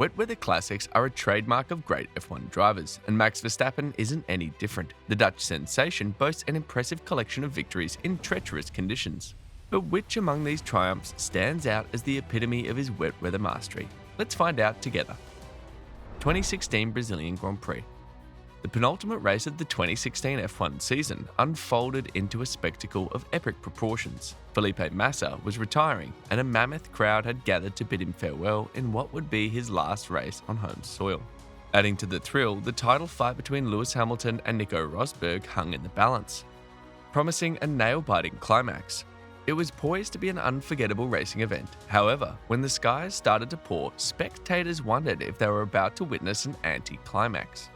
Wet weather classics are a trademark of great F1 drivers, and Max Verstappen isn't any different. The Dutch sensation boasts an impressive collection of victories in treacherous conditions. But which among these triumphs stands out as the epitome of his wet weather mastery? Let's find out together. 2016 Brazilian Grand Prix. The penultimate race of the 2016 F1 season unfolded into a spectacle of epic proportions. Felipe Massa was retiring, and a mammoth crowd had gathered to bid him farewell in what would be his last race on home soil. Adding to the thrill, the title fight between Lewis Hamilton and Nico Rosberg hung in the balance, promising a nail-biting climax. It was poised to be an unforgettable racing event. However, when the skies started to pour, spectators wondered if they were about to witness an anti-climax.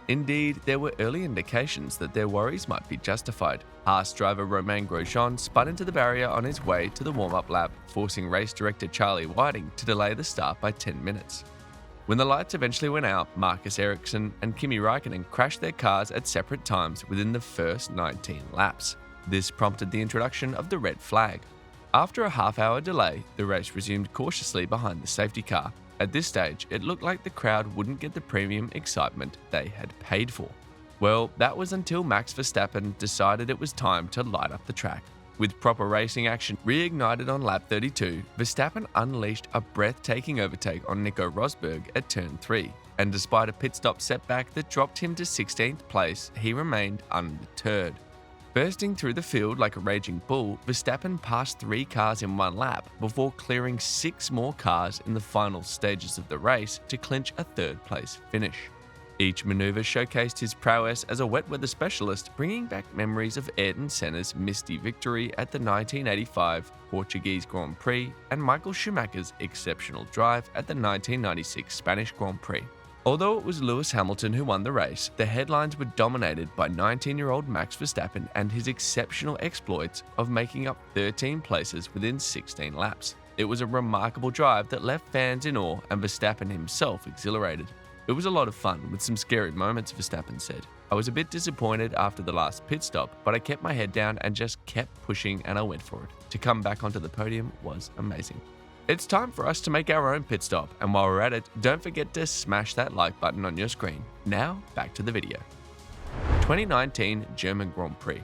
Indeed, there were early indications that their worries might be justified. Haas driver Romain Grosjean spun into the barrier on his way to the warm-up lap, forcing race director Charlie Whiting to delay the start by 10 minutes. When the lights eventually went out, Marcus Ericsson and Kimi Räikkönen crashed their cars at separate times within the first 19 laps. This prompted the introduction of the red flag. After a half-hour delay, the race resumed cautiously behind the safety car. At this stage, it looked like the crowd wouldn't get the premium excitement they had paid for. Well, that was until Max Verstappen decided it was time to light up the track. With proper racing action reignited on lap 32, Verstappen unleashed a breathtaking overtake on Nico Rosberg at turn 3, and despite a pit stop setback that dropped him to 16th place, he remained undeterred. Bursting through the field like a raging bull, Verstappen passed 3 cars in one lap before clearing 6 more cars in the final stages of the race to clinch a third-place finish. Each maneuver showcased his prowess as a wet weather specialist, bringing back memories of Ayrton Senna's misty victory at the 1985 Portuguese Grand Prix and Michael Schumacher's exceptional drive at the 1996 Spanish Grand Prix. Although it was Lewis Hamilton who won the race, the headlines were dominated by 19-year-old Max Verstappen and his exceptional exploits of making up 13 places within 16 laps. It was a remarkable drive that left fans in awe and Verstappen himself exhilarated. It was a lot of fun with some scary moments, Verstappen said. I was a bit disappointed after the last pit stop, but I kept my head down and just kept pushing and I went for it. To come back onto the podium was amazing. It's time for us to make our own pit stop, and while we're at it, don't forget to smash that like button on your screen. Now, back to the video. 2019 German Grand Prix.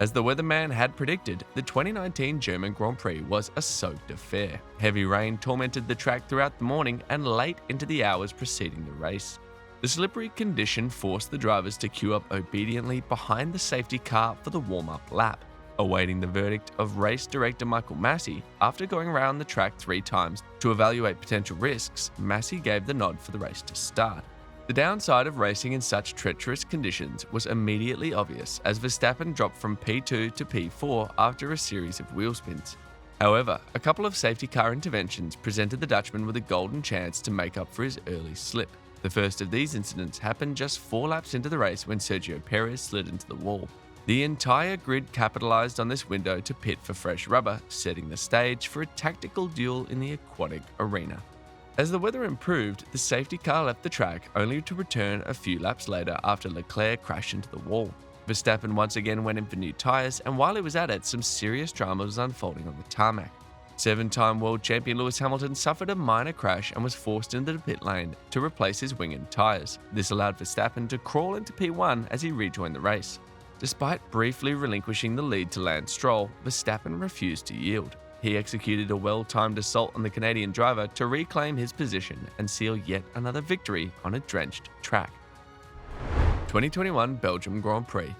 As the weatherman had predicted, the 2019 German Grand Prix was a soaked affair. Heavy rain tormented the track throughout the morning and late into the hours preceding the race. The slippery condition forced the drivers to queue up obediently behind the safety car for the warm-up lap. Awaiting the verdict of race director Michael Masi, after going around the track 3 times to evaluate potential risks, Masi gave the nod for the race to start. The downside of racing in such treacherous conditions was immediately obvious as Verstappen dropped from P2 to P4 after a series of wheel spins. However, a couple of safety car interventions presented the Dutchman with a golden chance to make up for his early slip. The first of these incidents happened just 4 laps into the race when Sergio Perez slid into the wall. The entire grid capitalized on this window to pit for fresh rubber, setting the stage for a tactical duel in the aquatic arena. As the weather improved, the safety car left the track only to return a few laps later after Leclerc crashed into the wall. Verstappen once again went in for new tyres, and while he was at it, some serious drama was unfolding on the tarmac. 7-time world champion Lewis Hamilton suffered a minor crash and was forced into the pit lane to replace his wing and tyres. This allowed Verstappen to crawl into P1 as he rejoined the race. Despite briefly relinquishing the lead to Lance Stroll, Verstappen refused to yield. He executed a well-timed assault on the Canadian driver to reclaim his position and seal yet another victory on a drenched track. 2021 Belgium Grand Prix.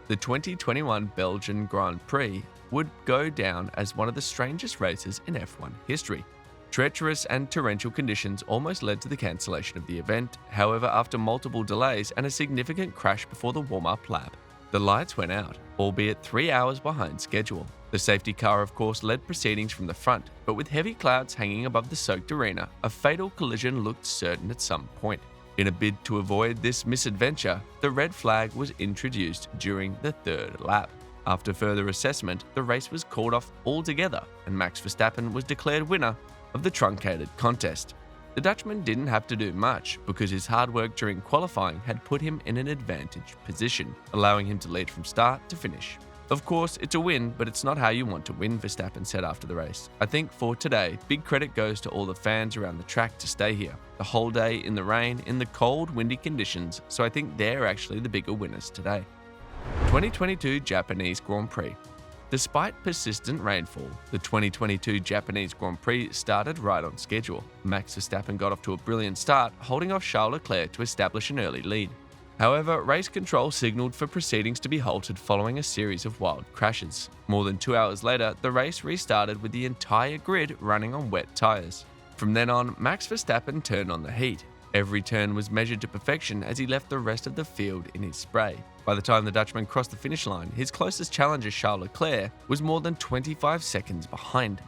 The 2021 Belgian Grand Prix would go down as one of the strangest races in F1 history. Treacherous and torrential conditions almost led to the cancellation of the event. However, after multiple delays and a significant crash before the warm-up lap, the lights went out, albeit 3 hours behind schedule. The safety car, of course, led proceedings from the front, but with heavy clouds hanging above the soaked arena, a fatal collision looked certain at some point. In a bid to avoid this misadventure, the red flag was introduced during the 3rd lap. After further assessment, the race was called off altogether, and Max Verstappen was declared winner of the truncated contest. The Dutchman didn't have to do much because his hard work during qualifying had put him in an advantaged position, allowing him to lead from start to finish. Of course, it's a win, but it's not how you want to win, Verstappen said after the race. I think for today, big credit goes to all the fans around the track to stay here. The whole day in the rain, in the cold, windy conditions, so I think they're actually the bigger winners today. 2022 Japanese Grand Prix. Despite persistent rainfall, the 2022 Japanese Grand Prix started right on schedule. Max Verstappen got off to a brilliant start, holding off Charles Leclerc to establish an early lead. However, race control signaled for proceedings to be halted following a series of wild crashes. More than 2 hours later, the race restarted with the entire grid running on wet tyres. From then on, Max Verstappen turned on the heat. Every turn was measured to perfection as he left the rest of the field in his spray. By the time the Dutchman crossed the finish line, his closest challenger Charles Leclerc was more than 25 seconds behind.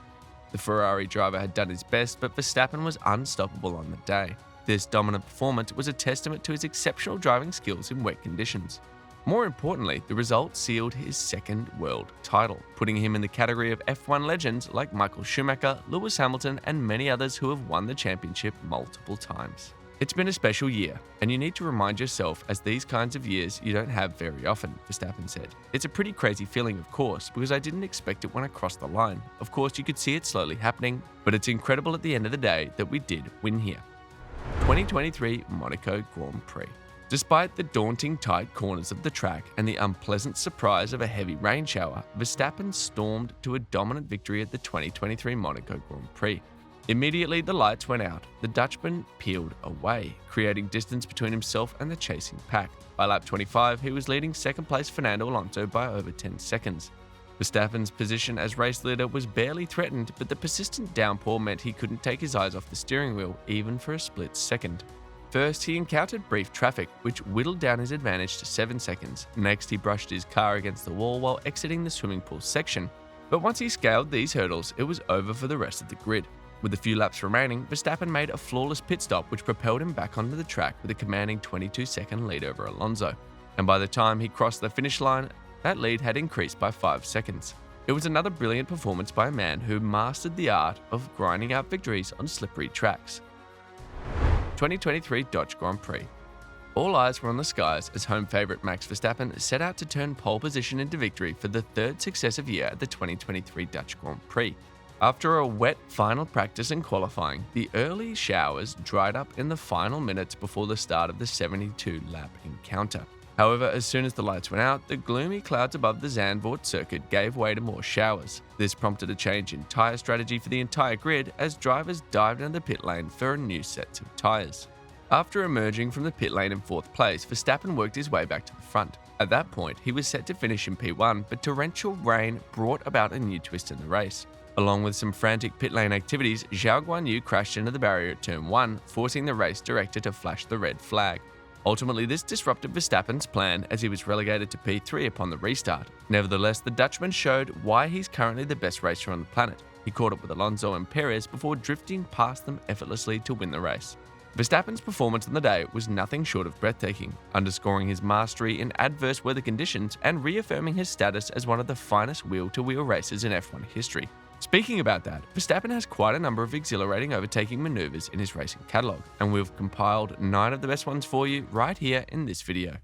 The Ferrari driver had done his best, but Verstappen was unstoppable on the day. This dominant performance was a testament to his exceptional driving skills in wet conditions. More importantly, the result sealed his second world title, putting him in the category of F1 legends like Michael Schumacher, Lewis Hamilton, and many others who have won the championship multiple times. It's been a special year, and you need to remind yourself as these kinds of years you don't have very often, Verstappen said. It's a pretty crazy feeling, of course, because I didn't expect it when I crossed the line. Of course, you could see it slowly happening, but it's incredible at the end of the day that we did win here. 2023 Monaco Grand Prix. Despite the daunting tight corners of the track and the unpleasant surprise of a heavy rain shower, Verstappen stormed to a dominant victory at the 2023 Monaco Grand Prix. Immediately, the lights went out. The Dutchman peeled away, creating distance between himself and the chasing pack. By lap 25, he was leading second-place Fernando Alonso by over 10 seconds. Verstappen's position as race leader was barely threatened, but the persistent downpour meant he couldn't take his eyes off the steering wheel, even for a split second. First, he encountered brief traffic, which whittled down his advantage to 7 seconds. Next, he brushed his car against the wall while exiting the swimming pool section. But once he scaled these hurdles, it was over for the rest of the grid. With a few laps remaining, Verstappen made a flawless pit stop which propelled him back onto the track with a commanding 22-second lead over Alonso. And by the time he crossed the finish line, that lead had increased by 5 seconds. It was another brilliant performance by a man who mastered the art of grinding out victories on slippery tracks. 2023 Dutch Grand Prix. All eyes were on the skies as home favourite Max Verstappen set out to turn pole position into victory for the third successive year at the 2023 Dutch Grand Prix. After a wet final practice and qualifying, the early showers dried up in the final minutes before the start of the 72-lap encounter. However, as soon as the lights went out, the gloomy clouds above the Zandvoort circuit gave way to more showers. This prompted a change in tyre strategy for the entire grid as drivers dived into the pit lane for a new set of tyres. After emerging from the pit lane in 4th place, Verstappen worked his way back to the front. At that point, he was set to finish in P1, but torrential rain brought about a new twist in the race. Along with some frantic pit lane activities, Zhou Guanyu crashed into the barrier at turn 1, forcing the race director to flash the red flag. Ultimately, this disrupted Verstappen's plan as he was relegated to P3 upon the restart. Nevertheless, the Dutchman showed why he's currently the best racer on the planet. He caught up with Alonso and Perez before drifting past them effortlessly to win the race. Verstappen's performance on the day was nothing short of breathtaking, underscoring his mastery in adverse weather conditions and reaffirming his status as one of the finest wheel-to-wheel racers in F1 history. Speaking about that, Verstappen has quite a number of exhilarating overtaking maneuvers in his racing catalogue, and we've compiled 9 of the best ones for you right here in this video.